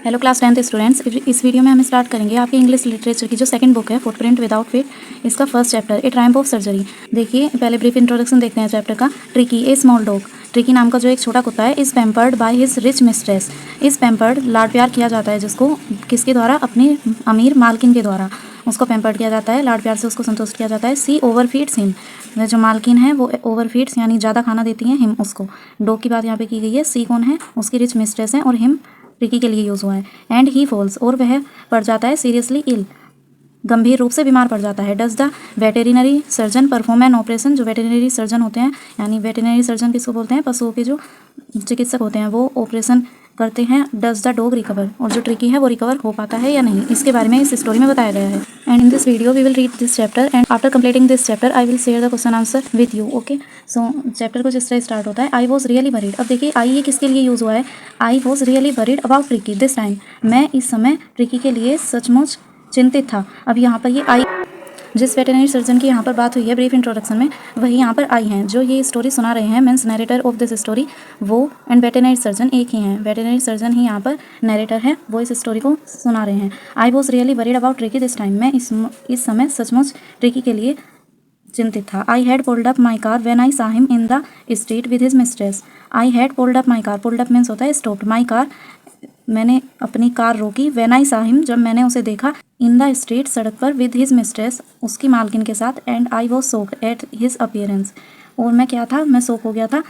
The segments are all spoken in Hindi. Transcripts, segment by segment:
हेलो क्लास 10th स्टूडेंट्स, इस वीडियो में हम स्टार्ट करेंगे आपकी इंग्लिश लिटरेचर की जो सेकंड बुक है फुटप्रिंट विदाउट फीट। इसका first chapter A Triumph of surgery. देखिए पहले ब्रीफ इंट्रोडक्शन देखते हैं चैप्टर का। ट्रिकी ए स्मॉल डॉग। ट्रिकी नाम का जो एक छोटा कुत्ता है इस pampered by his rich mistress. इस पैम्पर्ड लाड प्यार किया जाता है जिसको किसके द्वारा, अपनी अमीर मालकिन के द्वारा उसको पैम्पर्ड किया जाता है, लाड प्यार से उसको संतुष्ट किया जाता है। सी ओवर फीड्स हिम। जो मालकिन है वो ओवर फीड्स यानी ज़्यादा खाना देती हैं हिम उसको। डॉग की बात यहाँ पे की गई है। सी कौन है, उसकी रिच मिस्ट्रेस है और हिम ट्रिकी के लिए यूज़ हुआ है। एंड ही फॉल्स और वह पड़ जाता है सीरियसली इल, गंभीर रूप से बीमार पड़ जाता है। Does the veterinary surgeon perform an operation. जो वेटेरिनरी सर्जन होते हैं, यानी वेटेरिनरी सर्जन किसको बोलते हैं, पशुओं के जो चिकित्सक होते हैं, वो ऑपरेशन करते हैं। डज द डॉग रिकवर, और जो ट्रिकी है वो रिकवर हो पाता है या नहीं, इसके बारे में इस स्टोरी में बताया गया है। And in this video we will read this chapter and after completing this chapter I will share the question answer with you. Okay, so chapter कुछ इस तरह स्टार्ट होता है। I was really worried. अब देखिए आई ये किसके लिए यूज़ हुआ है। I was really worried about Tricki this time. मैं इस समय ट्रिकी के लिए सचमुच चिंतित था। अब यहाँ पर ये आई, जिस वेटेरिनरी सर्जन की यहाँ पर बात हुई है ब्रीफ इंट्रोडक्शन में, वही यहाँ पर आई हैं। जो ये स्टोरी सुना रहे हैं means narrator of this story, वो एंड वेटेरिनरी सर्जन एक ही हैं। वेटेरिनरी सर्जन ही यहाँ पर नरेटर है, वो इस स्टोरी को सुना रहे हैं। आई was really worried about Tricki this time. मैं इस समय सचमुच ट्रिकी के लिए चिंतित था। I had pulled up my car when I सा him in the street with his mistress. I had pulled up my car, pulled up means होता है स्टॉप्ड, माई कार मैंने अपनी कार रोकी, व्हेन आई सा हिम जब मैंने उसे देखा, इन द स्ट्रीट सड़क पर, विद हिज मिस्ट्रेस उसकी मालकिन के साथ, and I was shocked at his appearance और मैं क्या था, मैं शॉक हो गया था,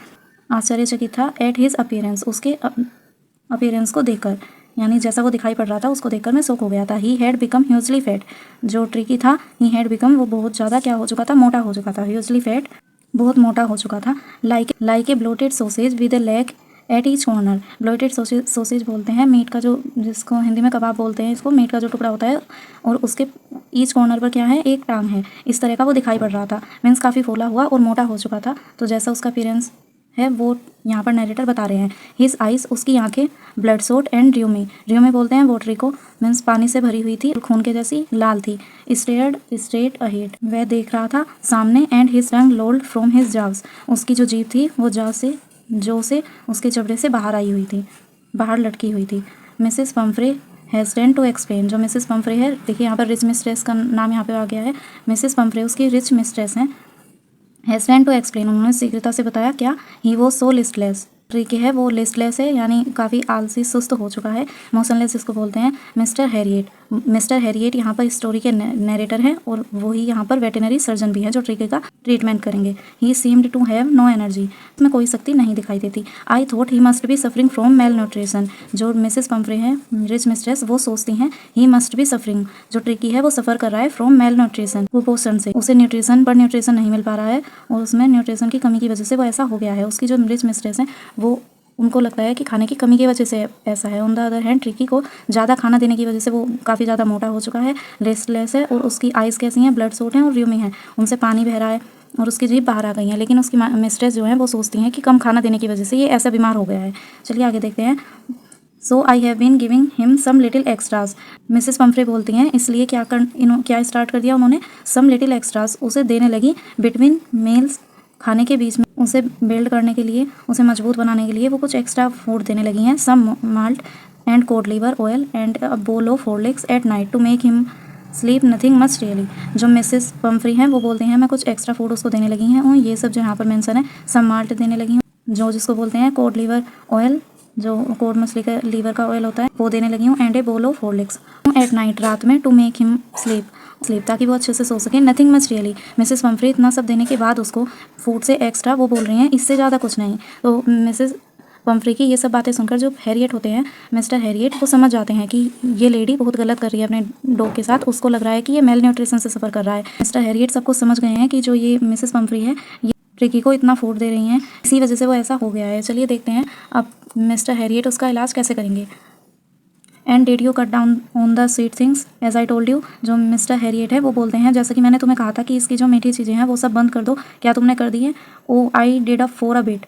आश्चर्यचकित था, एट हिज अपीयरेंस उसके अपीयरेंस को देखकर, यानी जैसा वो दिखाई पड़ रहा था उसको देखकर मैं शॉक हो गया था। He had become hugely fat. जो ट्रिकी था, ही हैड बिकम वो बहुत ज़्यादा क्या हो चुका था, मोटा हो चुका था। ह्यूजली फैट बहुत मोटा हो चुका था। Like a bloated sausage with A leg at each corner. Bloated sausage बोलते हैं मीट का, जो जिसको हिंदी में कबाब बोलते हैं, इसको मीट का जो टुकड़ा होता है और उसके ईच कॉर्नर पर क्या है, एक टांग है। इस तरह का वो दिखाई पड़ रहा था, मीन्स काफ़ी फूला हुआ और मोटा हो चुका था। तो जैसा उसका अपीयरेंस है वो यहाँ पर नरेटर बता रहे हैं। हिज आइज उसकी आंखें, ब्लड सोट एंड ड्यूमी बोलते हैं वोटरी को, मीन्स पानी से भरी हुई थी, खून के जैसी लाल थी। स्टेयर्ड स्ट्रेट अहेड वह देख रहा था सामने। And his tongue lolled from his jaws उसकी जो जीभ थी वो जो से उसके जबड़े से बाहर आई हुई थी, बाहर लटकी हुई थी। Mrs Pumphrey has to explain. जो मिसेस पम्फ्रे है, देखिए यहाँ पर रिच मिस्ट्रेस का नाम यहाँ पे आ गया है। मिसेस पम्फ्रे उसकी रिच मिस्ट्रेस हैं। हैज़ टू एक्सप्लेन उन्होंने शीघ्रता से बताया क्या, he was so listless. Tricky है वो लिस्टलेस है, यानी काफ़ी आलसी सुस्त हो चुका है। मोशनलेस इसको बोलते हैं। मिस्टर हैरिएट यहाँ पर स्टोरी के नरेटर हैं और वही यहाँ पर वेटेनरी सर्जन भी है जो ट्रिकी का ट्रीटमेंट करेंगे। He seemed to have no energy, इसमें कोई शक्ति नहीं दिखाई देती। I thought he must be suffering from malnutrition. जो मिसेस पम्फ्रे हैं रिच मिस्ट्रेस, वो सोचती हैं ही मस्ट बी सफरिंग, जो ट्रिकी है वो सफ़र कर रहा है फ्रॉम मेल न्यूट्रिशन, कुपोषण से। उसे न्यूट्रिशन पर न्यूट्रिशन नहीं मिल पा रहा है और उसमें न्यूट्रिशन की कमी की वजह से वो ऐसा हो गया है। उसकी जो रिच मिस्ट्रेस है वो उनको लगता है कि खाने की कमी की वजह से ऐसा है। On the other hand tricky को ज़्यादा खाना देने की वजह से वो काफ़ी ज़्यादा मोटा हो चुका है, रेस्टलेस है और उसकी आइज़ कैसी हैं, ब्लड सोट हैं और र्यूमी है, उनसे पानी बह रहा है और उसकी जीभ बाहर आ गई है। लेकिन उसकी मिस्ट्रेस जो है वो सोचती हैं कि कम खाना देने की वजह से ये ऐसा बीमार हो गया है। चलिए आगे देखते हैं। So I have been giving him some little extras. Mrs Pumphrey बोलती हैं इसलिए क्या स्टार्ट कर दिया उन्होंने, सम लिटिल एक्स्ट्राज उसे देने लगी बिटवीन मील्स, खाने के बीच में उसे बिल्ड करने के लिए, उसे मजबूत बनाने के लिए वो कुछ एक्स्ट्रा फूड देने लगी हैं। Some malt and cod liver oil and a bowl of Horlicks at night to make him sleep nothing much really. जो मिसेस पम्फ्री हैं वो बोलते हैं मैं कुछ एक्स्ट्रा फूड उसको देने लगी हैं और ये सब जो यहाँ पर मेंशन है, सम माल्ट देने लगी हूँ, जो जिसको बोलते हैं कोड लीवर ऑयल, जो कोड मछली का लीवर का ऑयल होता है वो देने लगी हूँ, एंड ए बोल ऑफ हॉर्लिक्स एट नाइट, रात में, टू मेक हिम स्लीप ताकि वो अच्छे से सो सके। Nothing much really. Mrs Pomfrey इतना सब देने के बाद उसको फूड से एक्स्ट्रा वो बोल रही हैं इससे ज़्यादा कुछ नहीं। तो मिसेस पम्फ्री की ये सब बातें सुनकर जो हैरिएट होते हैं, मिस्टर हैरिएट, वो समझ जाते हैं कि ये लेडी बहुत गलत कर रही है अपने डॉग के साथ। उसको लग रहा है कि ये मेल न्यूट्रिशन से सफ़र कर रहा है। मिस्टर हैरिएट सबको समझ गए हैं कि जो ये मिसेस पम्फ्री है ये ट्रिकी को इतना फूड दे रही हैं, इसी वजह से वो ऐसा हो गया है। चलिए देखते हैं अब मिस्टर हैरिएट उसका इलाज कैसे करेंगे। And did you cut down on the sweet things as I told you. जो मिस्टर हैरिएट है वो बोलते हैं जैसा कि मैंने तुम्हें कहा था कि इसकी जो मीठी चीज़ें हैं वो सब बंद कर दो, क्या तुमने कर दी है। Oh I did up for a bit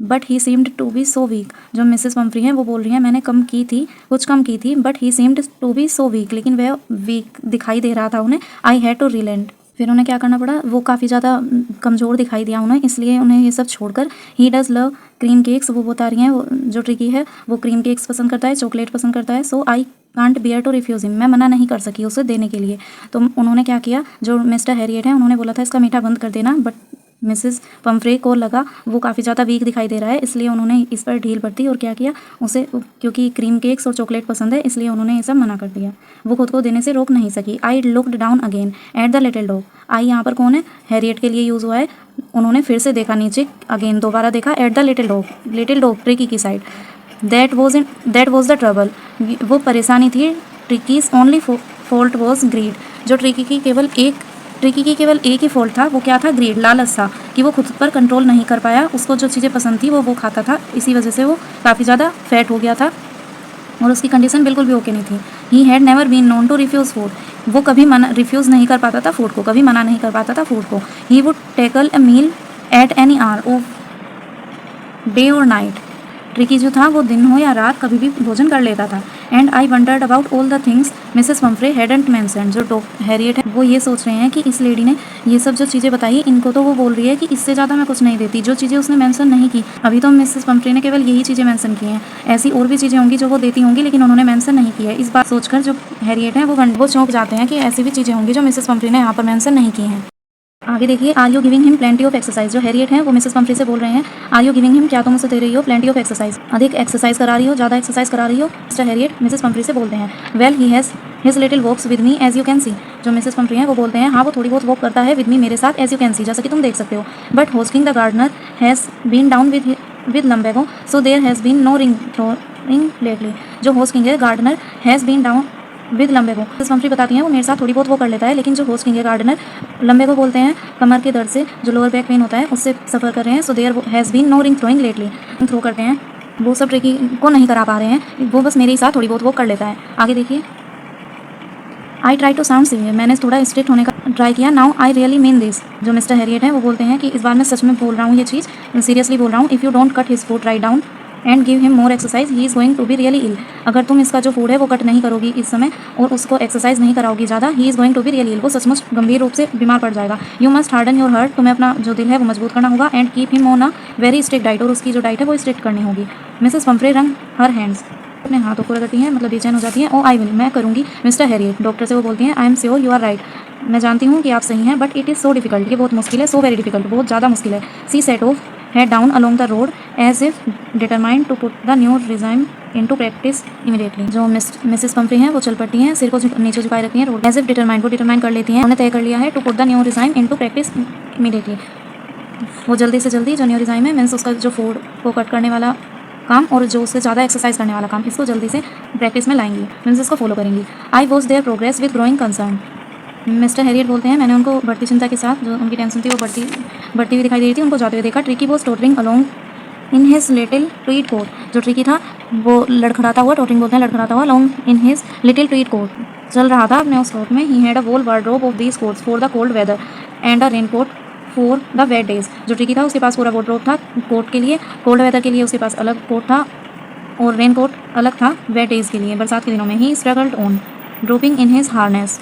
but he seemed to be so weak. जो मिसेस पम्फ्री हैं वो बोल रही हैं मैंने कुछ कम की थी, but he seemed to be so weak, लेकिन वह वीक दिखाई दे रहा था उन्हें। आई हैड टू रिलेंट, फिर उन्हें क्या करना पड़ा, वो काफ़ी ज़्यादा कमज़ोर दिखाई दिया उन्हें, इसलिए उन्हें ये सब छोड़कर he does love cream cakes, वो बता रही हैं वो जो ट्रिकी है वो क्रीम केक्स पसंद करता है, चॉकलेट पसंद करता है। So I can't bear to refuse him, मैं मना नहीं कर सकी उसे देने के लिए। तो उन्होंने क्या किया, जो मिस्टर हैरियट है उन्होंने बोला था इसका मीठा बंद कर देना, बट मिसेस पम्फ्रे को लगा वो काफ़ी ज़्यादा वीक दिखाई दे रहा है, इसलिए उन्होंने इस पर ढील बरती और क्या किया उसे, क्योंकि क्रीम केक्स और चॉकलेट पसंद है इसलिए उन्होंने ये सब मना कर दिया। वो खुद को देने से रोक नहीं सकी। I looked down again at the little dog, I यहाँ पर कौन है, हैरियट के लिए यूज़ हुआ है। उन्होंने फिर से देखा नीचे, अगेन दोबारा देखा, at the little dog Tricki की side. That was the trouble, वो परेशानी थी। Tricki's only fault was greed, जो ट्रिकी की केवल एक ही फॉल्ट था, वो क्या था, ग्रीड, लालच था कि वो खुद पर कंट्रोल नहीं कर पाया, उसको जो चीज़ें पसंद थी वो खाता था, इसी वजह से वो काफ़ी ज़्यादा फैट हो गया था और उसकी कंडीशन बिल्कुल भी ओके नहीं थी। He had never been known to refuse food, वो कभी रिफ्यूज़ नहीं कर पाता था फूड को, कभी मना नहीं कर पाता था फूड को। He would tackle a meal at any hour of day और नाइट, ट्रिकी जो था वो दिन हो या रात कभी भी भोजन कर लेता था। And I wandered about all the things Mrs Pomfrey hadn't mentioned, जो हैरियट है वो ये सोच रहे हैं कि इस लेडी ने ये सब जो चीज़ें बताई, इनको तो वो बोल रही है कि इससे ज़्यादा मैं कुछ नहीं देती, जो चीज़ें उसने मेंशन नहीं की। अभी तो मिसेस पम्फ्रे ने केवल यही चीज़ें मेंशन की हैं, ऐसी और भी चीज़ें होंगी जो वो देती होंगी लेकिन उन्होंने मेंशन नहीं की है। इस बात सोचकर जो हैरियट है वो चौंक जाते हैं कि ऐसी भी चीज़ें होंगी जो मिसेस पम्फ्रे ने यहाँ पर मेंशन नहीं की हैं। आगे देखिए, are you giving him plenty of exercise, जो हैरियट है वो मिसेस पम्फ्रे से बोल रहे हैं, आर यू गिविंग हिम, क्या तुम उसे दे रही हो प्लेंटी ऑफ एक्सरसाइज, अधिक एक्सरसाइज करा रही हो, ज़्यादा एक्सरसाइज करा रही हो। मिस्टर हैरियट मिसेस पम्फ्रे से बोलते हैं, well he has his little walks with me as you can see, जो मिसेस पम्फ्रे हैं वो बोलते हैं हाँ वो थोड़ी बहुत वॉक करता है विद मी, मेरे साथ, एज यू कैन सी, जैसा कि तुम देख सकते हो। But Hodgkin the gardener has been down with lumbago, so there has been no ring throwing lately, जो होस्किंग है gardener has been down with lumbago, Mrs Pumphrey बताती हैं वो मेरे साथ थोड़ी बहुत वो कर लेता है, लेकिन जो होस्ट किंग है गार्डनर, लम्बेगो बोलते हैं कमर के दर्द से, जो लोअर बैक पेन होता है उससे सफ़र कर रहे हैं। So there has been no ring throwing lately, throw करते हैं वो सब ट्रिकी को नहीं करा पा रहे हैं, वो बस मेरे ही साथ थोड़ी बहुत वो कर लेता है। आगे देखिए, I try to sound severe, मैंने थोड़ा स्ट्रिक्ट होने का ट्राई किया। Now I really mean this, जो मिस्टर हैरियट है वो बोलते हैं कि इस बार मैं सच में बोल रहा हूँ, ये चीज़ सीरियसली बोल रहा हूँ। If you don't cut his food right down and give him more exercise he is going to be really ill, अगर तुम इसका जो फूड है वो कट नहीं करोगी इस समय और उसको एक्सरसाइज नहीं कराओगी ज़्यादा, he is going to be really ill, वो सचमुच गंभीर रूप से बीमार पड़ जाएगा। You must harden your heart, तुम्हें अपना जो दिल है वो मजबूत करना होगा। And keep him on a very strict diet, और उसकी जो डाइट है वो स्ट्रिक्ट करनी होगी। मिसेस पम्फ्रे रंग हर हैंड्स, अपने हाथों को रगड़ती हैं, मतलब बेचैन हो जाती हैं। ओ आई विल, मैं करूँगी। मिस्टर हैरियट, डॉक्टर से वो बोलती हैं, I am sure you are right, मैं जानती हूँ कि आप सही हैं, but it is so difficult, ये बहुत मुश्किल है, सो वेरी डिफिकल्ट, बहुत ज़्यादा मुश्किल है। She set off head down along the road as if determined to put the new regime into practice immediately, जो मिसेस पम्फ्रे हैं वो चल पड़ती हैं, सिर को नीचे झुकाए रखती हैं, रोड एज इफ डिटरमाइंड, वो डिटरमाइन कर लेती हैं, उन्होंने तय कर लिया है, to put the new regime into practice immediately, वो जल्दी से जल्दी जो न्यू रिजाइम है मीन्स उसका जो फूड को कट करने वाला काम और जो उससे ज़्यादा एक्सरसाइज करने वाला काम, इसको जल्दी से प्रैक्टिस में लाएंगी, मीन्स इसको फॉलो करेंगी। I watch there progress with growing concern, mister Herriot बोलते हैं मैंने उनको बढ़ती चिंता के साथ, जो उनकी टेंशन थी वो बढ़ती हुई दिखाई दे रही थी, उनको जाते हुए देखा। Tricki was tottering along in his little tweed coat, जो ट्रिकी था वो लड़खड़ाता हुआ, टोटरिंग बोलते हैं लड़खड़ाता हुआ, along in his little tweed coat, चल रहा था अपने उस कोट में। He had a whole wardrobe of these coats for the cold weather and a raincoat for the wet days, जो ट्रिकी था उसके पास पूरा वार्डरोब था कोट के लिए, कोल्ड वेदर के लिए उसके पास अलग कोट था और रेन कोट अलग था वेट डेज के लिए, बरसात के दिनों में। He struggled on drooping in his harness,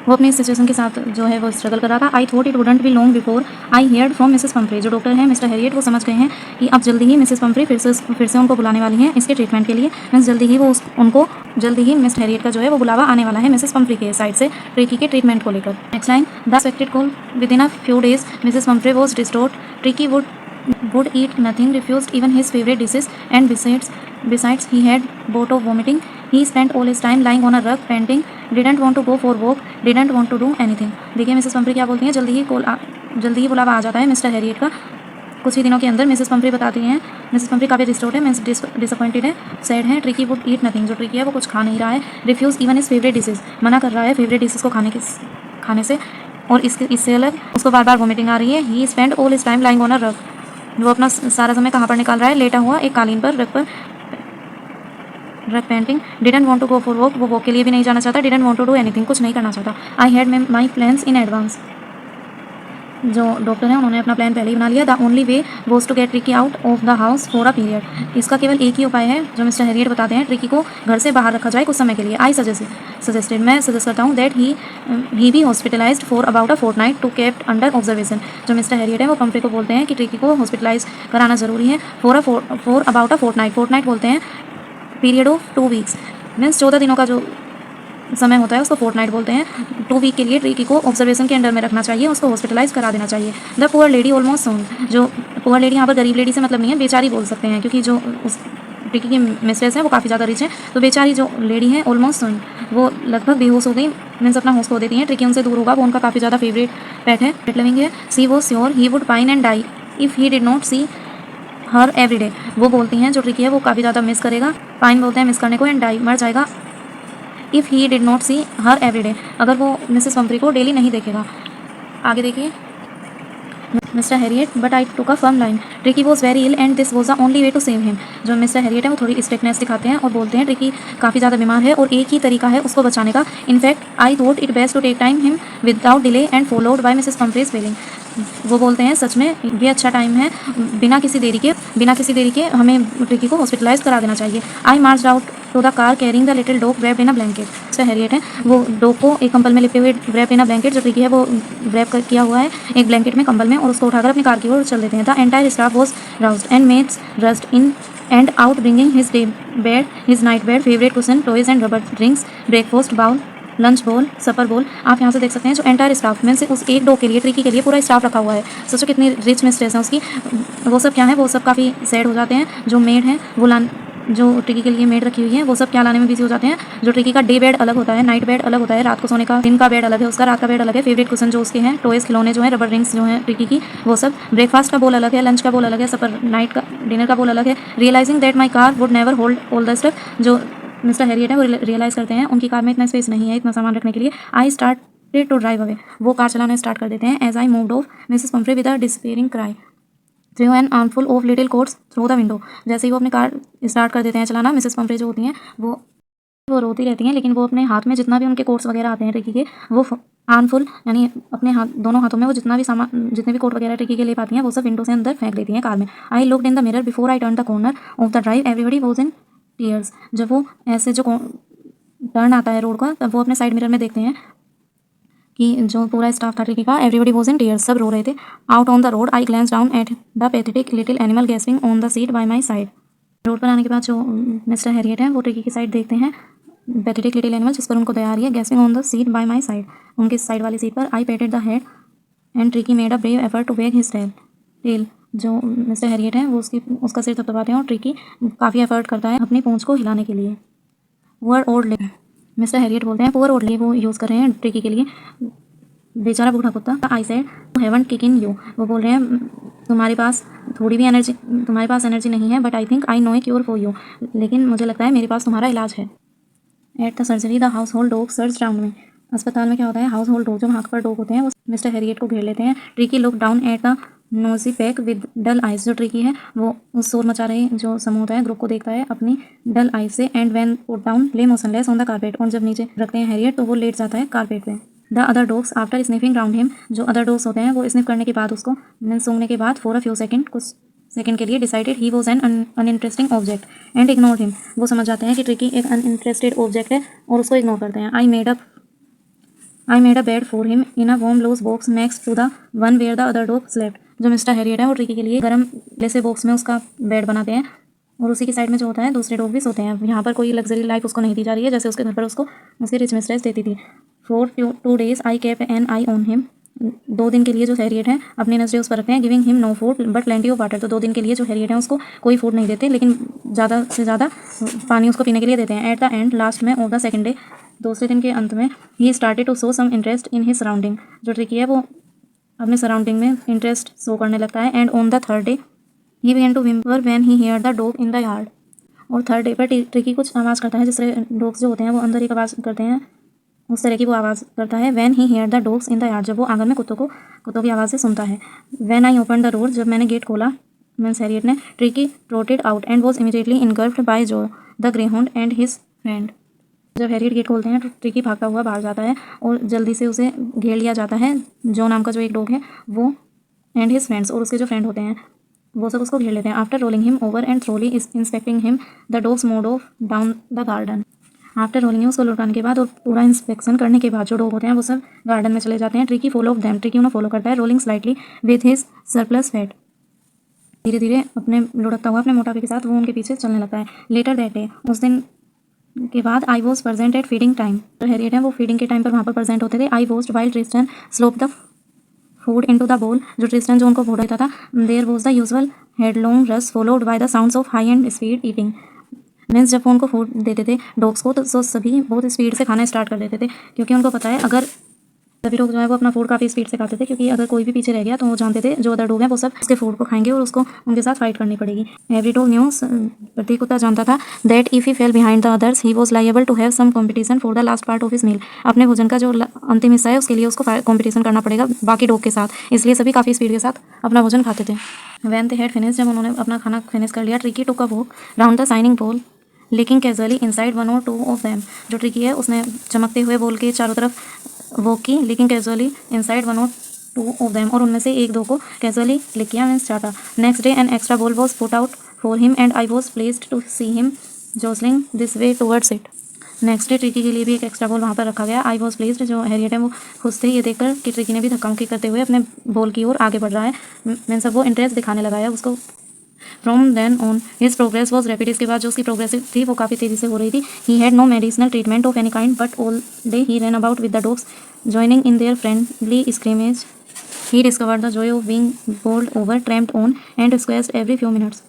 वो अपनी सिचुएशन के साथ जो है वो स्ट्रगल कर रहा था। आई thought it wouldn't be long before I heard from Mrs Pumphrey, जो डॉक्टर हैं मिस्टर हैरियट वो समझ गए हैं कि अब जल्दी ही मिसेस पम्फ्रे फिर से उनको बुलाने वाली हैं इसके ट्रीटमेंट के लिए, मीन्स जल्दी ही मिस्टर हैरियट का जो है वो बुलावा आने वाला है मिसेस पम्फ्रे के साइड से ट्रिकी के ट्रीटमेंट को लेकर। Next line, the expected call within a few days Mrs Pumphrey was distraught, Tricki would eat nothing, refused even his favorite dishes, and besides he had bout of vomiting. He spent all his time lying on a rug panting, didn't want to go for walk, didn't want to do anything. देखिए मिसेस पम्फ्रे क्या बोलती हैं, जल्दी ही बुलावा आ जाता है मिस्टर हैरियट का कुछ ही दिनों के अंदर। मिसेस पम्फ्रे बताती हैं, मिसेस पम्फ्रे काफ़ी डिस्टर्ब है, मीन्स डिसअपॉइंटेड है, सैड है। ट्रिकी वुड ईट नथिंग, जो ट्रिकी है वो कुछ खा नहीं रहा है। Refuse even his favourite dishes, मना कर रहा है फेवरेट डिशेज को खाने से, और इससे अलग उसको बार बार वोमिटिंग आ रही है। He spend all his time lying on a rug, वो अपना सारा समय कहाँ पर निकाल रहा है, लेटा हुआ एक कालीन पर, rug panting. Didn't want to go for walk, वो वॉक के लिए भी नहीं जाना चाहता। Didn't want to do anything, कुछ नहीं करना चाहता। I had my plans in advance, जो डॉक्टर हैं उन्होंने अपना प्लान पहले ही बना लिया। The only way was to get Tricki out of the house for a period. इसका केवल एक ही उपाय है जो मिस्टर हैरियट बताते हैं, ट्रिकी को घर से बाहर रखा जाए कुछ समय के लिए। आई सजेस्टेड, मैं सजेस्ट करता हूँ, that he be hospitalised for about a fortnight to kept under observation. जो मिस्टर हैरियट है वो पंफ्रे को बोलते हैं कि ट्रिकी को हॉस्पिटलाइज कराना ज़रूरी है फॉर अबाउट अ फोर्टनाइट बोलते हैं पीरियड ऑफ 2 वीक्स, मीन्स 14 दिनों का जो समय होता है उसको फोर्टनाइट बोलते हैं। 2 वीक के लिए ट्रिकी को ऑब्जर्वेशन के अंडर में रखना चाहिए, उसको हॉस्पिटलाइज करा देना चाहिए। द पुअर लेडी ऑलमोस्ट सोन, जो पुअर लेडी यहाँ पर गरीब लेडी से मतलब नहीं है, बेचारी बोल सकते हैं, क्योंकि जो उस ट्रिकी की मिस्ट्रेस है वो काफ़ी ज़्यादा रिच है, तो बेचारी जो लेडी है ऑलमोस्ट सोन, वो लगभग बेहोश हो गई, मीन्स अपना होश खो देती हैं। ट्रिकी उनसे दूर होगा, वो उनका काफ़ी ज़्यादा फेवरेट पेट है, पेट लविंग है। She was sure he would pine and die if he did not see her every day. वो बोलती हैं जो ट्रिकी है वो काफ़ी ज़्यादा मिस करेगा, पाइन बोलते हैं मिस करने को, एंड डाई मर जाएगा, if he did not see her every day, अगर वो मिसेस पंफ्री को डेली नहीं देखेगा। आगे देखिए, Mr Herriot, but I took a firm line, Tricki was very ill and this was the only way to save him. जो मिस्टर हैरियट है वो थोड़ी स्ट्रिक्टनेस दिखाते हैं और बोलते हैं ट्रिकी काफ़ी ज़्यादा बीमार है और एक ही तरीका है उसको बचाने का। In fact I thought it best to take time him without delay and followed by Mrs Pumphrey's wailing. वो बोलते हैं सच में ये अच्छा टाइम है, बिना किसी देरी के हमें ट्रिकी को हॉस्पिटलाइज करा देना चाहिए। I march out to the car carrying the little dog wrapped in a blanket. Mr Herriot है वो डॉग को एक कंबल में लिपटे हुए wrapped इन अ ब्लैंकेट, जो ट्रिकी है वो wrap किया हुआ है एक ब्लैंकेट में, कंबल में, और उसको उठाकर अपनी कार की ओर चल देते हैं। The entire staff was roused and maids rushed in and out bringing his day bed, his night bed, favourite cushion, toys and rubber drinks, breakfast bowl, lunch bowl, supper बोल। आप यहाँ से देख सकते हैं जो एंटायर स्टाफ में से उस एक डॉग के लिए, ट्रिकी के लिए पूरा स्टाफ रखा हुआ है। सोचो कितनी रिच मिस्ट्रेस है उसकी। वो सब क्या है, वो सब काफ़ी सैड हो जाते हैं। जो मेड है वो जो ट्रिकी के लिए मेड रखी हुई है वो सब क्या लाने में बिजी हो जाते हैं। जो ट्रिकी का डे बेड अलग होता है, नाइट बेड अलग होता है, रात को सोने का, दिन का बेड अलग है उसका, रात का बेड अलग है, फेवरेट कुशन जो उसके हैं, टॉयज खिलौने जो है, रबर रिंग्स जो है ट्रिकी की, वो सब, ब्रेकफास्ट का बोल अलग है, लंच का बोल अलग है, सपर नाइट का डिनर का बोल अलग है। Realising that my car would never hold all the stuff, जो मिस्टर हैरियट है वो रियलाइज़ करते हैं उनकी कार में इतना स्पेस नहीं है इतना सामान रखने के लिए। I started to drive away, वो कार चलाना स्टार्ट कर देते हैं। As I moved off Mrs Pumphrey with a despairing cry threw an armful of little coats through the window. जैसे ही वो अपनी कार स्टार्ट कर देते हैं चलाना, मिसेस पंफ्रे जो होती हैं वो रोती रहती हैं, लेकिन वो अपने हाथ में जितना भी उनके कोट्स वगैरह आते हैं ट्रिकी के, वो आर्मफुल यानी अपने हाथ, दोनों हाथों में वो जितना भी सामान, जितने भी कोट वगैरह ट्रिकी के ले पाती हैं वो सब विंडो से अंदर फेंक देती हैं कार में। I looked in the mirror before I turn the corner of the drive, everybody was in tears. जब वो ऐसे जो टर्न आता है रोड का, तब वो अपने साइड मिरर में देखते हैं कि जो पूरा स्टाफ था ट्रिकी का, एवरीबडी वॉज इन टीयर्स, सब रो रहे थे। Out on the road I glance down at the pathetic little animal gasping on the seat by my side. Road पर आने के बाद जो मिस्टर हैरियट हैं वो ट्रिकी की साइड देखते हैं, पैथेटिक लिटिल एनिमल जिस पर उनको दया आ रही है, gasping on the seat by my side, उनके साइड वाली सीट पर। I patted the head and Tricki made a brave effort to wag his tail. जो मिस्टर हैरियट हैं वो उसका सिर थपथपाते हैं और ट्रिकी काफ़ी एफर्ट करता है अपनी पूंछ को हिलाने के लिए। Poor old lady, Mr Herriot बोलते हैं पुअर ओल्ड लेडी, वो यूज़ कर रहे हैं ट्रिकी के लिए, बेचारा बूढ़ा कुत्ता। I said haven't kick in you, वो बोल रहे हैं तुम्हारे पास एनर्जी नहीं है, but I think I know a cure for you, लेकिन मुझे लगता है मेरे पास तुम्हारा इलाज है। At the surgery the household dog surged round में, अस्पताल में क्या होता है, हाउस होल्ड डॉग जो वहाँ पर डॉग होते हैं वो मिस्टर हैरियट को घेर लेते हैं। Tricki look down at the nosy pack with dull eyes, जो ट्रिकी है वो उस शोर मचा रहे जो समूह होता है ग्रुप को देखता है अपनी डल आइज से। एंड व्हेन पुट डाउन ले मोशनलेस ऑन द कारपेट, और जब नीचे रखते हैं हैरियट तो वो लेट जाता है कारपेट पे। The other dogs after sniffing round him, जो अदर डॉग्स होते हैं वो स्निफ करने के बाद उसको, सूंघने के बाद, फॉर अ फ्यू सेकंड, कुछ सेकंड के लिए, decided he was an uninteresting object and ignored him, वो समझ जाते हैं कि ट्रिकी एक अनइंटरेस्टेड ऑब्जेक्ट है और उसको इग्नोर करते हैं। I made a bed for him in a warm loose box next to the one where the other dog slept, जो मिस्टर हैरियट है वो ट्रिकी के लिए गर्म जैसे बॉक्स में उसका बेड बनाते हैं और उसी की साइड में जो होता है दूसरे डॉग भी सोते हैं। यहाँ पर कोई लग्जरी लाइफ उसको नहीं दी जा रही है जैसे उसके घर पर उसको उसकी रिच मिस्ट्रेस देती थी। For 2 days I kept an eye on him, 2 दिन के लिए जो हैरियट है अपनी नजरें उस पर रखते हैं। Giving him no food but plenty of water, तो 2 दिन के लिए जो हैरियट है उसको कोई फूड नहीं देते लेकिन ज़्यादा से ज़्यादा पानी उसको पीने के लिए देते हैं। एट द एंड लास्ट में ऑफ द सेकंड डे, दूसरे दिन के अंत में, he started to show some interest in his surrounding, जो ट्रिकी है वो अपने सराउंडिंग में इंटरेस्ट शो करने लगता है। And on the third day he began to whimper when he hear the dog in the yard, और थर्ड डे पर ट्रिकी कुछ आवाज़ करता है, जिस तरह डॉग्स जो होते हैं वो अंदर एक आवाज़ करते हैं उस तरह की वो आवाज़ करता है। When he hear the dogs in the yard, जब वो आंगन में कुत्तों की आवाज़ से सुनता है। When I open the door, जब मैंने गेट खोला, मीन्स हैरियट ने, Tricki trotted out and was immediately engulfed by जो the greyhound and his friend, जब हैरियट गेट खोलते हैं तो ट्रिकी भागता हुआ बाहर जाता है और जल्दी से उसे घेर लिया जाता है। जो नाम का जो एक डॉग है वो एंड हिज फ्रेंड्स और उसके जो फ्रेंड होते हैं वो सब उसको घेर लेते हैं। After rolling him over and thoroughly inspecting him the dogs mood off down the garden. After rolling उसको लुटाने के बाद और पूरा इंस्पेक्शन करने के बाद जो डॉग होते हैं वो सब गार्डन में चले जाते हैं। Tricky follow of them, tricky उन्हें फॉलो करता है। Rolling slightly with his surplus fat, धीरे धीरे अपने लुढ़कता हुआ अपने मोटापे के साथ वो उनके पीछे चलने लगता है। लेटर दैट डे, उस दिन के बाद I was present at feeding time, जो हैरियट है वो फीडिंग के टाइम पर वहाँ पर प्रेजेंट होते थे। I was while Tristan slopped the food into the bowl, जो ट्रिस्टन जो उनको फूड देता था। There was the usual headlong rush followed by the sounds of high and speed eating. Means जब वो उनको फूड देते थे डॉग्स को तो सभी बहुत स्पीड से खाना स्टार्ट कर देते थे, क्योंकि उनको पता है अगर सभी लोग जो है वो अपना फूड काफ़ी स्पीड से खाते थे, क्योंकि अगर कोई भी पीछे रह गया तो वो जानते थे जो अदर डॉग हैं वो सब उसके फूड को खाएंगे और उसको उनके साथ फाइट करनी पड़ेगी। एवरी डॉग न्यू, प्रत्येक कुत्ता जानता था that if he fell behind the others he was liable to have some competition for the last part of his meal. अपने भोजन का जो अंतिम हिस्सा है उसके लिए उसको कॉम्पिटिशन करना पड़ेगा बाकी डॉग के साथ, इसलिए सभी काफ़ी स्पीड के साथ अपना भोजन खाते थे। वैन दे हैड फिनिश, जब उन्होंने अपना खाना फिनिश कर लिया, tricky took a walk round the shining बोल लिकिंग कैजुअली इनसाइड वन और टू ऑफ देम। जो ट्रिकी है उसने चमकते हुए बोल के चारों तरफ वॉक की, लिकिंग कैजुअली इनसाइड वन और टू ऑफ देम, और उनमें से एक दो को कैजुअली लिक किया, मीन्स चाटा। Next day an extra bowl was put out for him and I was pleased to see him jostling this way towards it. Next day Tricki के लिए भी एक एक्स्ट्रा बोल वहाँ पर रखा गया। आई वॉज प्लीज्ड, जो हैरियट है वो खुश थे ये देखकर कि ट्रिकी ने भी धक्का मुक्की करते हुए अपने बोल की ओर आगे बढ़ रहा है, मीन्स अब वो इंटरेस्ट दिखाने लगा है उसको। From then on his progress was rapid, इसके बाद जो उसकी प्रोग्रेस थी वो काफ़ी तेज़ी से हो रही थी। He had no medicinal treatment of any kind but all day he run about with the dogs joining in their friendly scrimmage. He discovered the joy of being bowled over, tramped on and squashed every few minutes.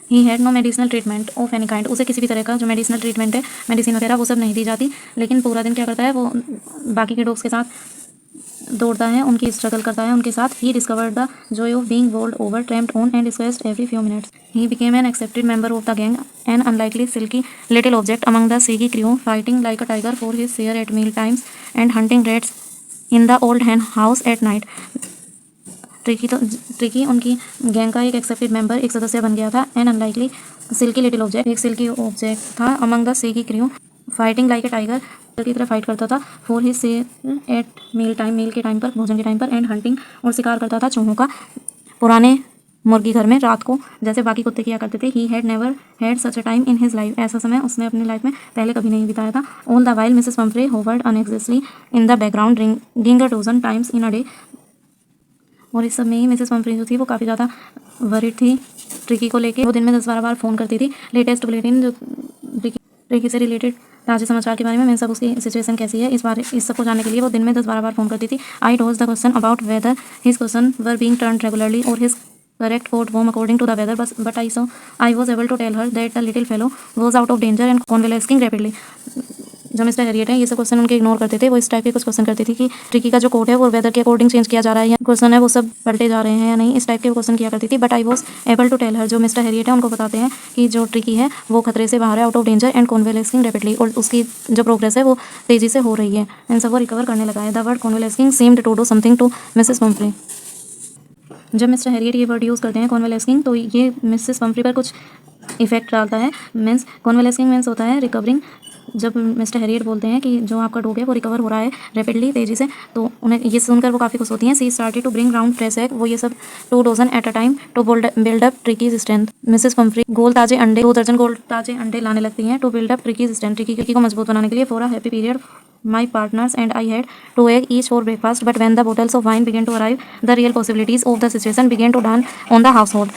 He had no medicinal treatment of any kind, उसे किसी भी तरह का जो मेडिसिनल ट्रीटमेंट है, मेडिसिन वगैरह वो सब नहीं दी जाती, लेकिन पूरा दिन क्या करता है वो बाकी के डॉग्स के साथ दौड़ता है, उनकी स्ट्रगल करता है उनके साथ। ही discovered the joy of being bowled over, tramped on and squashed every few minutes. He became an accepted member of the gang, an unlikely silky little object among the Sigi crew, fighting like a tiger for his share at meal times and hunting rats in the old hen house at night. Tricki उनकी गैंग का एक एक्सेप्टेड मेंबर, एक सदस्य बन गया था। An unlikely silky little object, एक सिल्की ऑब्जेक्ट था। Among the shaggy crew, fighting like a tiger, की तरह फाइट करता था। For his share at mealtime, meal के टाइम पर, भोजन के टाइम पर। एंड हंटिंग, और शिकार करता था चूहों का पुराने मुर्गी घर में रात को, जैसे बाकी कुत्ते किया करते थे। ही had never had such a time in his life, ऐसा समय उसने अपनी लाइफ में पहले कभी नहीं बिताया था। All the while Mrs Pumphrey hovered anxiously in the background ringing a dozen times in a day. और इस सब में ही मिसेस पम्फ्रे जो थी वो काफ़ी ज़्यादा वरीड थी ट्रिकी को लेके। वो दिन में 10-12 बार फ़ोन करती थी। लेटेस्ट बुलेटिन जो ट्रिकी से रिलेटेड ताज़े समाचार के बारे में सब उसकी सिचुएशन कैसी है इस सब को जानने के लिए वो दिन में 10-12 बार फ़ोन करती थी। I dodge the question about whether his question were being turn regularly or his correct port home according to the weather, but I was able to tell her that the little fellow was out of danger and convalescing rapidly. जो मिस्टर हैरियट है ये सब क्वेश्चन उनके इग्नोर करते थे। वो इस टाइप के कुछ क्वेश्चन करती थी कि ट्रिकी का जो कोड है वो वेदर के अकॉर्डिंग चेंज किया जा रहा है या क्वेश्चन है वो सब पलटे जा रहे हैं या नहीं, इस टाइप के क्वेश्चन किया करती थी। But I was able to tell her, जो मिस्टर हैरियट है उनको बताते हैं कि जो ट्रिकी है वो खतरे से बाहर है, out of danger and convalescing rapidly, और उसकी जो प्रोग्रेस है वो तेज़ी से हो रही है, इन सब वो रिकवर करने लगा है। The word convalescing seemed to do something to Mrs Pumphrey. जब मिस्टर हैरियट ये वर्ड यूज़ करते हैं कॉन्वेलेसिंग, तो ये मिसेस पम्फ्रे पर कुछ इफेक्ट डालता है। मीन्स कॉन्वेलेसिंग मीन्स होता है रिकवरिंग। जब मिस्टर हैरियट बोलते हैं कि जो आपका डॉग है वो रिकवर हो रहा है रैपिडली, तेज़ी से, तो उन्हें ये सुनकर वो काफ़ी खुश होती हैं। She started to bring round fresh egg, वो ये सब 2 dozen at a time to build up Tricki's strength. Mrs Pumphrey गोल ताजे अंडे 2 दर्जन गोल ताजे अंडे लाने लगती हैं to build up Tricki's strength, Tricki को मजबूत बनाने के लिए। For a happy period my partners and I had 2 eggs each for breakfast, but when the bottles of wine began to arrive, the real possibilities of the situation began to dawn on the household.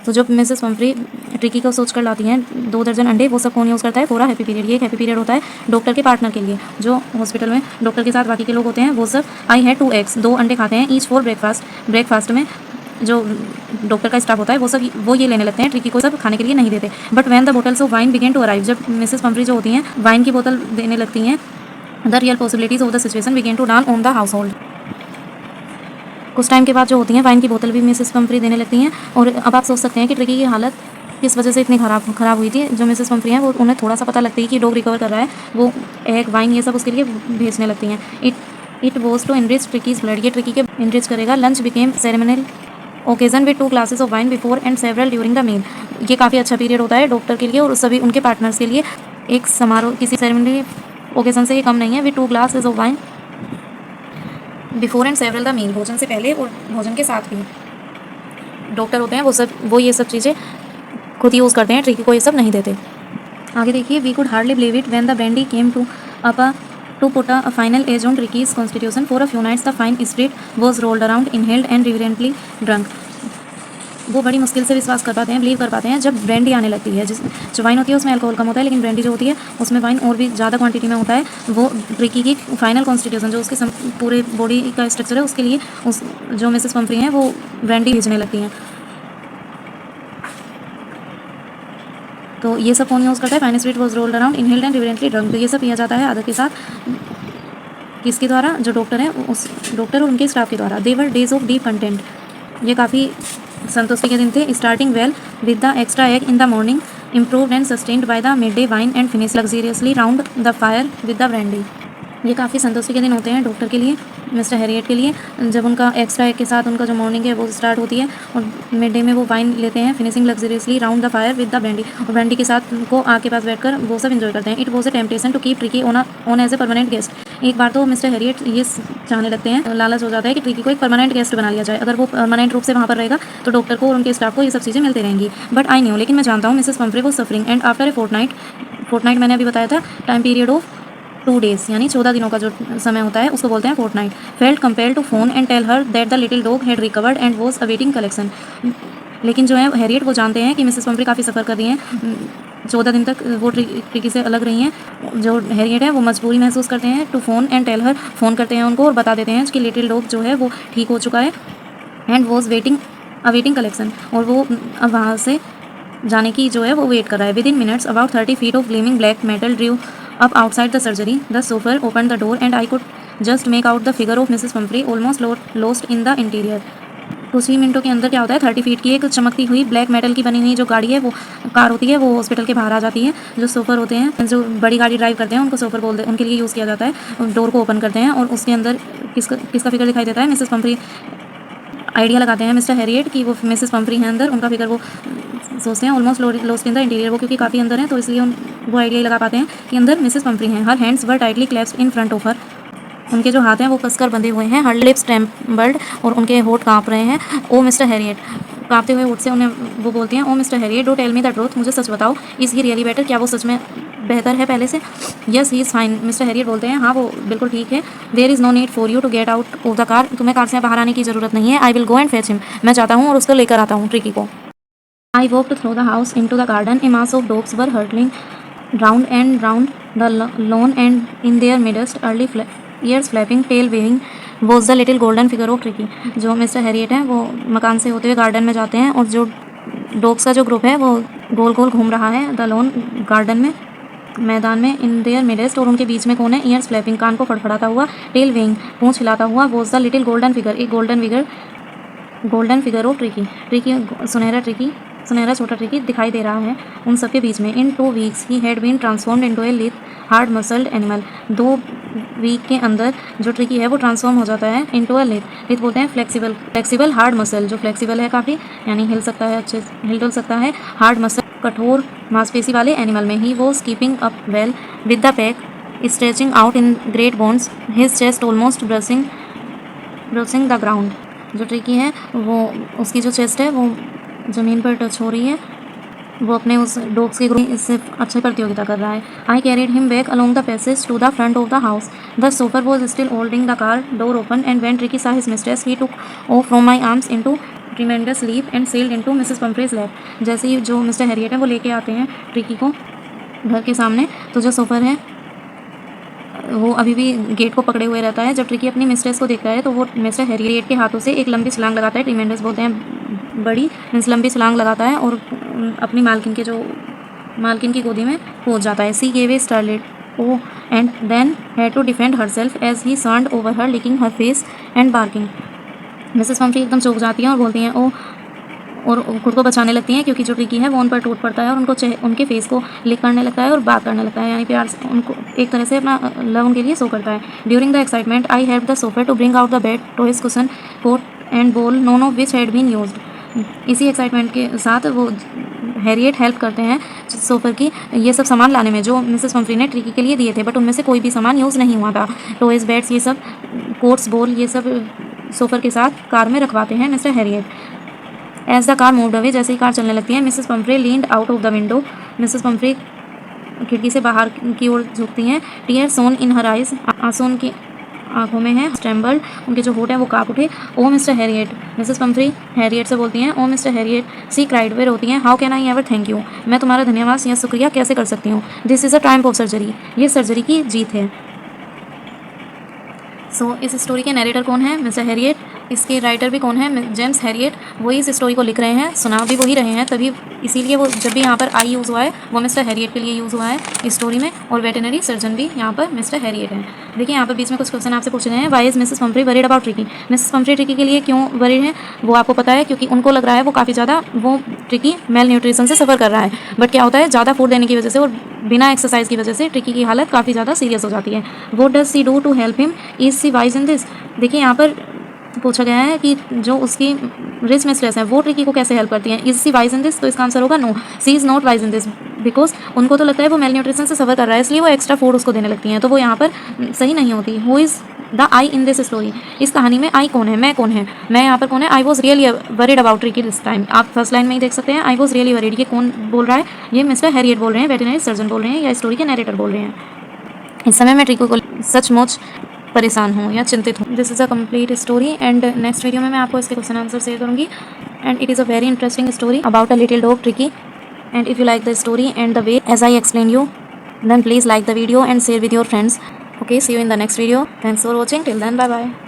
तो जब मिसेस पम्फ्रे ट्रिकी को सोच कर लाती हैं 2 दर्जन अंडे, वो सब कौन यूज़ करता है? For a happy period. ये एक हैप्पी पीरियड होता है डॉक्टर के पार्टनर के लिए, जो हॉस्पिटल में डॉक्टर के साथ बाकी के लोग होते हैं वो सब। आई हैड 2 eggs, 2 अंडे खाते हैं, ईच फॉर ब्रेकफास्ट में जो डॉक्टर का स्टाफ होता है वो ये लेने लगते हैं, ट्रिकी को सब खाने के लिए नहीं देते। But when the bottles of wine began to arrive, जब मिसेस पम्फ्रे जो होती हैं वाइन की बोतल देने लगती हैं, the real possibilities of the situation began to dawn on the household. कुछ टाइम के बाद जो होती हैं वाइन की बोतल भी मिसेस पम्फ्रे देने लगती हैं। और अब आप सोच सकते हैं कि ट्रिकी की हालत किस वजह से इतनी ख़राब हुई थी। जो मिसेस पम्फ्रे हैं वो उन्हें थोड़ा सा पता लगता है कि डॉग रिकवर कर रहा है, वो एग वाइन ये सब उसके लिए भेजने लगती हैं। It was to enrich Tricki's blood, ये ट्रिकी के इनरिच करेगा। Lunch became ceremonial occasion with 2 glasses of wine before and several during the meal. ये काफ़ी अच्छा पीरियड होता है डॉक्टर के लिए और सभी उनके पार्टनर्स के लिए। एक समारोह किसी सेरेमनी ओकेजन से ये कम नहीं है। With 2 glasses of wine before and several the meal, भोजन से पहले और भोजन के साथ भी। डॉक्टर होते हैं वो ये सब चीज़ें खुद यूज़ करते हैं, ट्रिकी को ये सब नहीं देते। आगे देखिए, we could hardly believe it when the brandy came to put a final age on Tricky's constitution. For a few nights the fine spirit was rolled around, inhaled and reverently drunk. वो बड़ी मुश्किल से विश्वास कर पाते हैं, बिलीव कर पाते हैं जब ब्रांडी आने लगती है। जो वाइन होती है उसमें अल्कोहल कम होता है, लेकिन ब्रांडी जो होती है उसमें वाइन और भी ज़्यादा क्वांटिटी में होता है। वो ट्रिकी की फाइनल कॉन्स्टिट्यूशन जो उसके पूरे बॉडी का स्ट्रक्चर है उसके लिए जो मिसेस पंफ्री हैं वो ब्रांडी भेजने लगती हैं। तो ये सब कौन यूज़ करता है? Fine spirit was rolled around, inhaled and reverently drunk. तो ये सब पिया जाता है आदत के साथ, किसके द्वारा? जो डॉक्टर हैं, उस डॉक्टर और उनके स्टाफ के द्वारा। They were days of deep content, ये काफ़ी संतुष्टि के दिन थे। Starting well with the extra egg in the morning, improved and sustained by the midday wine and finish luxuriously round the fire with the brandy. ये काफ़ी संतुष्टि के दिन होते हैं डॉक्टर के लिए, मिस्टर हैरियट के लिए, जब उनका एक्स्ट्रा एग के साथ उनका जो मॉर्निंग है वो स्टार्ट होती है और मिड डे में वो वाइन लेते हैं, finishing luxuriously round the fire with the brandy, और ब्रांडी के साथ को आग के पास बैठकर वो सब इन्जॉय करते हैं। It was a temptation to keep Tricki on as a permanent guest. एक बार तो मिस्टर हैरियट ये चाहने लगते हैं, लालच हो जाता है कि ट्रिकी को एक परमानेंट गेस्ट बना लिया जाए। अगर वो परमानेंट रूप से वहाँ पर रहेगा तो डॉक्टर को और उनके स्टाफ को ये सब चीज़ें मिलती रहेंगी। बट आई न्यू, लेकिन मैं जानता हूँ मिसेस पंफ्रे वो suffering and after a fortnight मैंने अभी बताया था, टाइम पीरियड ऑफ 2 डेज, यानी 14 दिनों का जो समय होता है उसको बोलते हैं fortnight. Felt compelled to phone and tell her that the little dog had recovered and was awaiting collection. लेकिन जो है हैरियट वो जानते हैं कि मिसेस पंफ्री काफ़ी सफ़र कर रही हैं, 14 दिन तक वो ट्रिकी से अलग रही हैं। जो हैरियट है वो मजबूरी महसूस करते हैं to phone and tell her, phone करते हैं उनको और बता देते हैं कि लिटिल डॉग जो है वो ठीक हो चुका है एंड वॉज अवेटिंग कलेक्शन, और वो अब वहाँ से जाने की जो है वो वेट कर रहा है। With in minutes about 30 feet of gleaming black metal Drew up outside the surgery. The chauffeur opened the door and I could just make out the figure of Mrs. Pumphrey almost lost in the interior. कुछ ही मिनटों के अंदर क्या होता है, 30 फीट की एक चमकती हुई ब्लैक मेटल की बनी हुई जो गाड़ी है, वो कार होती है, वो हॉस्पिटल के बाहर आ जाती है। जो सोफर होते हैं, जो बड़ी गाड़ी ड्राइव करते हैं उनको सोफर बोलते हैं, उनके लिए यूज़ किया जाता है। डोर को ओपन करते हैं और उसके अंदर किसका फिगर दिखाई देता है? Mrs Pomfrey. आइडिया लगाते हैं मिस्टर हैरियट कि वो मिसेस पंफ्री हैं अंदर, उनका फिगर वो सोचते हैं almost lost in the interior. वो क्योंकि काफ़ी अंदर है तो इसलिए वो आइडिया लगा पाते हैं कि अंदर मिसेस पंफ्री हैं। Her hands were tightly clasped in front of her, उनके जो हाथ हैं वो कसकर बंधे हुए हैं। हर लिप्स ट्रेम्बल्ड, और उनके होठ काँप रहे हैं। ओ मिस्टर हैरियट, काँपते हुए होठ से उन्हें वो बोलती हैं, oh Mr Herriot do tell me the truth, मुझे सच बताओ, इज़ ही रियली बेटर, क्या वो सच में बेहतर है पहले से? Yes he is fine, mister Herriot बोलते हैं, हाँ वो बिल्कुल ठीक है। There is no need for you to get out of the car, तुम्हें कार से बाहर आने की ज़रूरत नहीं है। I will go and fetch him, मैं जाता हूँ और उसको लेकर आता हूँ ट्रिकी को। I walked through the house into the garden. A mass of dogs were hurtling round and round the lawn, and in their midst, ears flapping, tail waving, was the little golden figure of Tricky. जो मिस्टर हैरियट हैं वो मकान से होते हुए गार्डन में जाते हैं और जो डॉग्स का जो ग्रुप है वो गोल गोल घूम रहा है द लॉन, गार्डन में, मैदान में। इन देयर मिडेस्ट, और उनके बीच में कौन है? ईयर्स फ्लैपिंग, कान को फड़फड़ाता हुआ, टेल वेइंग, पूंछ हिलाता हुआ, was the little golden figure, एक गोल्डन फिगर ऑफ ट्रिकी, सुनहरा छोटा ट्रिकी दिखाई दे रहा है उन सबके बीच में। In 2 weeks he had been transformed into a lithe hard muscled animal, 2 week के अंदर जो ट्रिकी है वो ट्रांसफॉर्म हो जाता है इनटू ए लिथ बोलते हैं फ्लेक्सिबल हार्ड मसल, जो फ्लेक्सिबल है काफ़ी, यानी हिल सकता है, अच्छे हिल सकता है। हार्ड मसल, कठोर मांसपेशी वाले एनिमल में। He was keeping up well with the pack, stretching out in great bones, his chest almost brushing the ground. जो ट्रिकी है वो, उसकी जो चेस्ट है वो ज़मीन पर टच हो रही है, वो अपने उस डॉग्स के ग्रुप इससे अच्छी प्रतियोगिता कर रहा है। I carried him back along the passage to the front of the house, the chauffeur was still holding the car door open, and when Tricki saw his mistress he took off from my arms into tremendous leap and sailed into Mrs Pumphrey's lap. जैसे ही जो मिस्टर हैरियट है वो लेके आते हैं ट्रिकी को घर के सामने, तो जो सोफर है वो अभी भी गेट को पकड़े हुए रहता है। जब ट्रिकी अपनी मिस्ट्रेस को देखता है तो वो मिस्टर हैरियट के हाथों से एक लंबी छलांग लगाता है, ट्रिमेंडस बोलते हैं बड़ी, मीन्स लंबी छलांग लगाता है, और अपनी मालकिन की गोदी में पहुंच जाता है। She gave a startled oh and then had to defend herself as he swarmed over her, licking her face and barking. Mrs Pumphrey एकदम चौंक जाती हैं और बोलती हैं ओ, और खुद को बचाने लगती हैं क्योंकि जो ट्रिकी है वो उन पर टूट पड़ता है और उनके फेस को लिक करने लगता है और बात करने लगता है, यानी प्यार से उनको एक तरह से अपना लव उनके लिए शो करता है। During the excitement I help the chauffeur to bring out the bed toys, cushion, coat and bowl, none of which had been used. इसी एक्साइटमेंट के साथ वो हैरियट हेल्प करते हैं सोफर की ये सब सामान लाने में जो मिसेस पंफ्री ने ट्रिकी के लिए दिए थे, बट उनमें से कोई भी सामान यूज़ नहीं हुआ था। टॉयज, बेड्स, ये सब कोट्स, बोल, ये सब सोफर के साथ कार में रखवाते हैं mister Herriot. As the car moved away, जैसे ही कार चलने लगती है, Mrs Pumphrey leaned out of the window, Mrs Pumphrey खिड़की से बाहर की ओर झुकती हैं। टीयर सोन इन हर आइज, आंसू उनकी आंखों में है। स्ट्रेम्बल्ड, उनके जो होठ हैं वो काँप उठे। Oh Mr Herriot, Mrs Pumphrey Herriot से बोलती हैं, oh Mr Herriot. She cried, वे रोती हैं, how can I ever thank you, मैं तुम्हारा धन्यवाद या शुक्रिया कैसे कर सकती हूँ। This is a triumph of surgery, ये सर्जरी की जीत है। सो इस स्टोरी के नरेटर कौन है? Mister Harriet. इसके राइटर भी कौन है? James Harriet. वही इस स्टोरी को लिख रहे हैं, सुना भी वही रहे हैं, तभी इसीलिए वो जब भी यहाँ पर आई यूज़ हुआ है वो मिस्टर हैरियट के लिए यूज़ हुआ है इस स्टोरी में, और वेटरनरी सर्जन भी यहाँ पर मिस्टर हैरियट है। देखिए यहाँ पर बीच में कुछ क्वेश्चन आपसे पूछे गए हैं। Why is Mrs Pumphrey worried about Tricki? Mrs Pumphrey Tricki के लिए क्यों वरीड है वो आपको पता है, क्योंकि उनको लग रहा है वो काफ़ी ज़्यादा वो ट्रिकी मेल न्यूट्रिशन से सफ़र कर रहा है। बट क्या होता है, ज़्यादा फूड देने की वजह से और बिना एक्सरसाइज की वजह से ट्रिकी की हालत काफ़ी ज़्यादा सीरियस हो जाती है। What does she do to help him? Is she wise in this? देखिए यहाँ पर पूछा गया है कि जो उसकी रिच मिस्ट्रेस है वो ट्रिकी को कैसे हेल्प करती है। Is she wise in this? तो इसका आंसर होगा no, she is not wise in this, because उनको तो लगता है वो मेल न्यूट्रिशन से सफ़र कर रहा है, इसलिए वो एक्स्ट्रा फूड उसको देने लगती हैं, तो वो यहाँ पर सही नहीं होती। Who is the I in this story? इस कहानी में आई कौन है, मैं कौन है? मैं यहाँ पर कौन है? I was really worried about Tricki this time. आप फर्स्ट लाइन में ही देख सकते हैं, आई वॉज रियली वरीड। ये कौन बोल रहा है? ये मिस्टर हैरियट बोल रहे हैं, वेटरनरी सर्जन बोल रहे हैं, या स्टोरी के नरेटर बोल रहे हैं। इस समय मैं ट्रिकी को सचमुच परेशान हूँ या चिंतित हूँ। This is a complete story and next video में मैं आपको इसके क्वेश्चन आंसर शेयर करूँगी। And it is a very interesting story about a little dog tricky. And if you like the story and the way as I explained you, then please like the video and share with your friends. Okay, see you in the next video. Thanks for watching. Till then, bye bye.